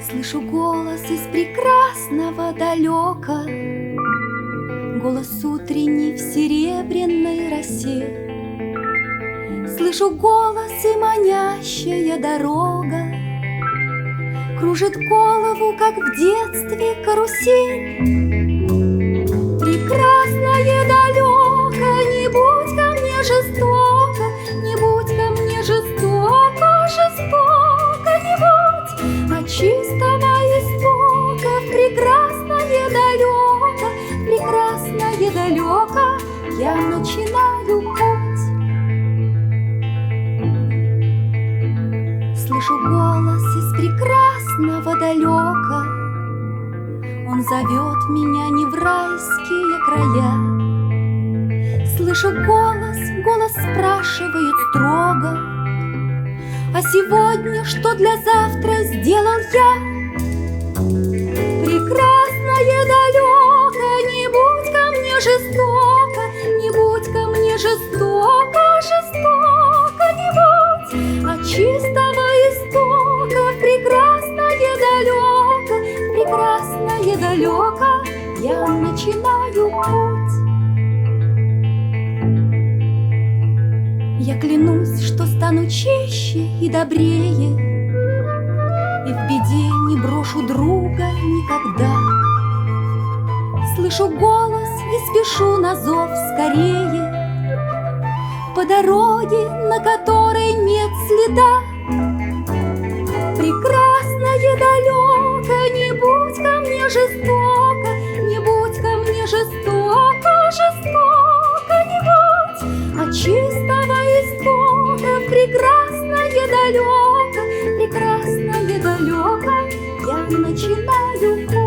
Слышу голос из прекрасного далека, голос утренний в серебряной росе. Слышу голос и манящая дорога кружит голову, как в детстве карусель. Прекрасное далеко, не будь ко мне жестоко, не будь ко мне жестоко, жестоко не будь. От чистого истока в прекрасное далеко я начинаю путь. Слышу голос из прекрасного далека, он зовет меня не в райские края. Слышу голос спрашивает строго: а сегодня что для завтра сделал я? Прекрасное далеко, не будь ко мне жестоко, не будь ко мне жестоко, жестоко не будь. От чистого истока в прекрасное далеко я начинаю путь. Я клянусь, что стану чище и добрее, и в беде не брошу друга никогда. Слышу голос и спешу на зов скорее по дороге, на которой нет следа. Прекрасное далеко, не будь ко мне жестоко, не будь ко мне жестоко, жестоко не будь. От чистого истока в прекрасное далеко я начинаю путь.